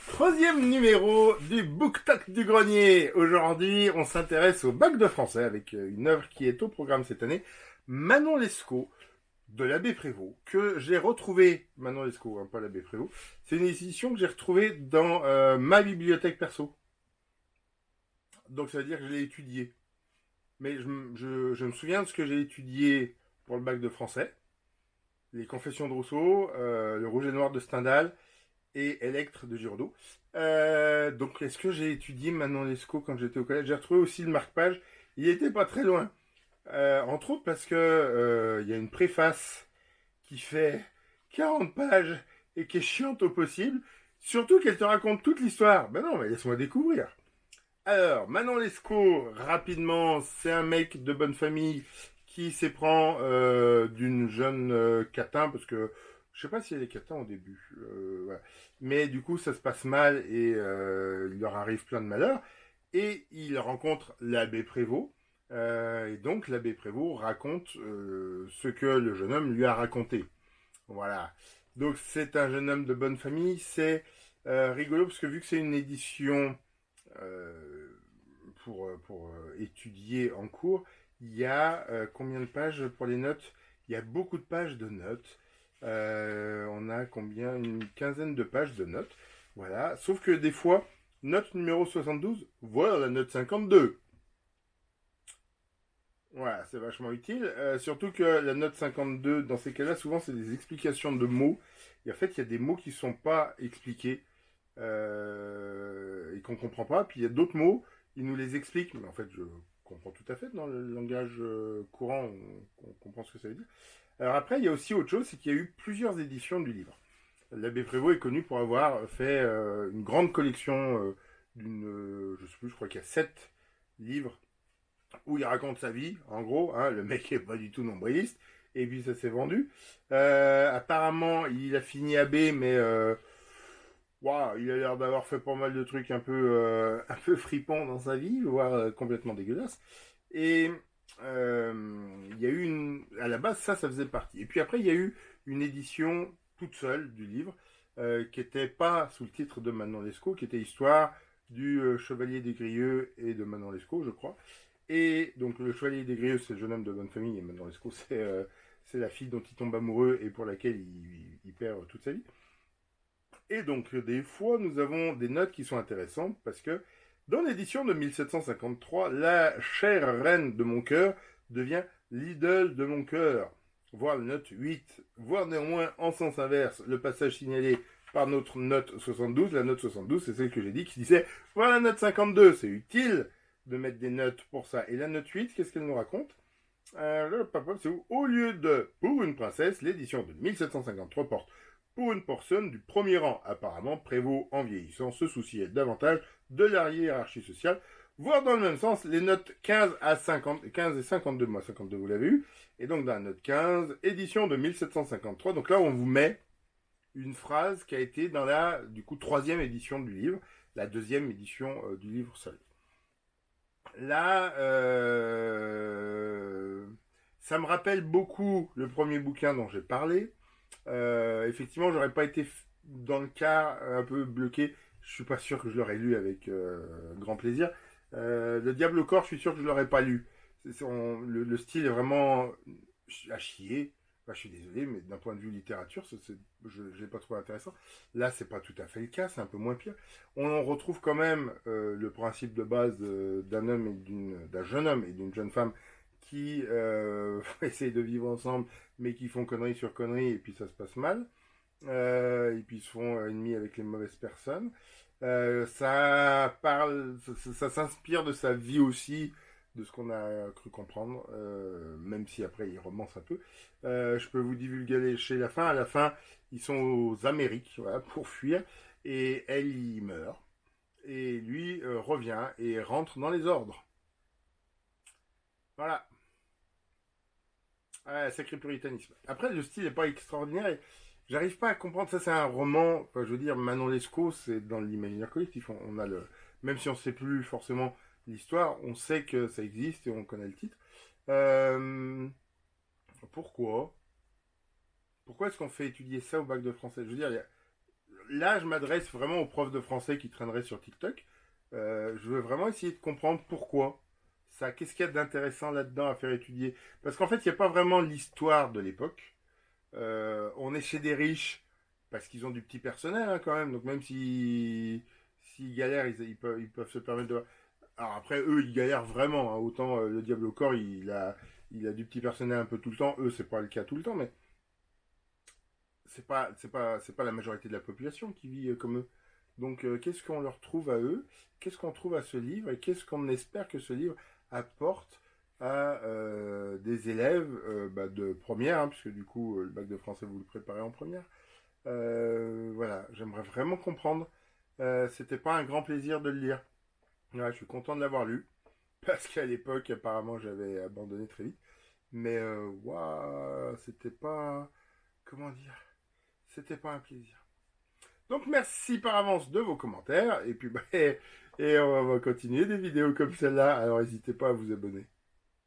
Troisième numéro du Book Talk du Grenier. Aujourd'hui, on s'intéresse au bac de français avec une œuvre qui est au programme cette année, Manon Lescaut de l'abbé Prévost, que j'ai retrouvé, Manon Lescaut, hein, pas l'abbé Prévost, c'est une édition que j'ai retrouvée dans ma bibliothèque perso. Donc ça veut dire que je l'ai étudiée. Mais je me souviens de ce que j'ai étudié pour le bac de français, les Confessions de Rousseau, le Rouge et Noir de Stendhal, et Electre de Giroudot. Donc, est-ce que j'ai étudié Manon Lescaut quand j'étais au collège? J'ai retrouvé aussi le marque-page. Il était pas très loin. Entre autres parce que il y a une préface qui fait 40 pages et qui est chiante au possible. Surtout qu'elle te raconte toute l'histoire. Ben non, mais laisse-moi découvrir. Alors, Manon Lescaut, rapidement, c'est un mec de bonne famille qui s'éprend d'une jeune catin, parce que je sais pas si elle est catin au début. Voilà. Mais du coup, ça se passe mal et il leur arrive plein de malheurs. Et il rencontre l'abbé Prévost. Et donc, l'abbé Prévost raconte ce que le jeune homme lui a raconté. Voilà. Donc, c'est un jeune homme de bonne famille. C'est rigolo parce que vu que c'est une édition pour étudier en cours, il y a combien de pages pour les notes? Il y a beaucoup de pages de notes. On a combien? Une quinzaine de pages de notes. Voilà. Sauf que des fois, note numéro 72, voilà la note 52. Voilà, c'est vachement utile. Surtout que la note 52, dans ces cas-là, souvent, c'est des explications de mots. Et en fait, il y a des mots qui ne sont pas expliqués et qu'on ne comprend pas. Puis il y a d'autres mots, ils nous les expliquent. Mais en fait, je comprends tout à fait. Dans le langage courant, on comprend ce que ça veut dire. Alors après, il y a aussi autre chose, c'est qu'il y a eu plusieurs éditions du livre. L'abbé Prévost est connu pour avoir fait une grande collection je sais plus, je crois qu'il y a 7 livres où il raconte sa vie, en gros, hein, le mec est pas du tout nombriliste, et puis ça s'est vendu. Apparemment, il a fini abbé, mais wow, il a l'air d'avoir fait pas mal de trucs un peu fripants dans sa vie, voire complètement dégueulasses. Et il y a eu à la base, ça faisait partie. Et puis après, il y a eu une édition toute seule du livre, qui n'était pas sous le titre de Manon Lescaut, qui était Histoire du Chevalier des Grieux et de Manon Lescaut, je crois. Et donc le Chevalier des Grieux, c'est le jeune homme de bonne famille, et Manon Lescaut, c'est la fille dont il tombe amoureux et pour laquelle il perd toute sa vie. Et donc des fois, nous avons des notes qui sont intéressantes parce que dans l'édition de 1753, la chère reine de mon cœur devient l'idole de mon cœur. Voir la note 8, voir néanmoins en sens inverse le passage signalé par notre note 72. La note 72, c'est celle que j'ai dit, qui disait voilà la note 52, c'est utile de mettre des notes pour ça. Et la note 8, qu'est-ce qu'elle nous raconte? C'est où? Au lieu de pour une princesse, l'édition de 1753 porte pour une personne du premier rang. Apparemment, Prévost, en vieillissant, se souciait davantage de la hiérarchie sociale, voire dans le même sens, les notes 15 à 50, 15 et 52, moi 52 vous l'avez eu, et donc dans la note 15, édition de 1753, donc là on vous met une phrase qui a été dans la, du coup, troisième édition du livre, la deuxième édition du livre seul. Là, ça me rappelle beaucoup le premier bouquin dont j'ai parlé. Effectivement, j'aurais pas été dans le cas un peu bloqué. Je suis pas sûr que je l'aurais lu avec grand plaisir. Le Diable au corps, je suis sûr que je l'aurais pas lu. Le style est vraiment à chier. Enfin, je suis désolé, mais d'un point de vue littérature, je l'ai pas trouvé intéressant. Là, c'est pas tout à fait le cas, c'est un peu moins pire. On retrouve quand même le principe de base d'un jeune homme et d'une jeune femme qui essayent de vivre ensemble, mais qui font conneries sur conneries, et puis ça se passe mal. Et puis ils se font ennemis avec les mauvaises personnes. Ça s'inspire de sa vie aussi, de ce qu'on a cru comprendre, même si après il romance un peu. Je peux vous divulguer chez la fin. À la fin, ils sont aux Amériques, voilà, pour fuir, et elle y meurt. Et lui revient et rentre dans les ordres. Voilà. Ouais, sacré puritanisme. Après, le style n'est pas extraordinaire. Et j'arrive pas à comprendre. Ça, c'est un roman. Enfin, je veux dire, Manon Lescaut, c'est dans l'imaginaire collectif. On a même si on ne sait plus forcément l'histoire, on sait que ça existe et on connaît le titre. Euh, Pourquoi? Pourquoi est-ce qu'on fait étudier ça au bac de français? Je veux dire, là, je m'adresse vraiment aux profs de français qui traîneraient sur TikTok. Je veux vraiment essayer de comprendre pourquoi ça. Qu'est-ce qu'il y a d'intéressant là-dedans à faire étudier? Parce qu'en fait, il n'y a pas vraiment l'histoire de l'époque. On est chez des riches parce qu'ils ont du petit personnel hein, quand même. Donc même s'ils galèrent, ils peuvent se permettre de. Alors après, eux, ils galèrent vraiment. Hein. Autant le diable au corps, il a du petit personnel un peu tout le temps. Eux, c'est pas le cas tout le temps, mais c'est pas la majorité de la population qui vit comme eux. Donc, qu'est-ce qu'on leur trouve à eux? Qu'est-ce qu'on trouve à ce livre? Et qu'est-ce qu'on espère que ce livre apporte à des élèves de première, hein, puisque du coup, le bac de français, vous le préparez en première. Voilà, j'aimerais vraiment comprendre. C'était pas un grand plaisir de le lire. Ouais, je suis content de l'avoir lu, parce qu'à l'époque, apparemment, j'avais abandonné très vite. Mais, waouh, c'était pas... Comment dire? C'était pas un plaisir. Donc merci par avance de vos commentaires et puis et on va continuer des vidéos comme celle-là. Alors n'hésitez pas à vous abonner.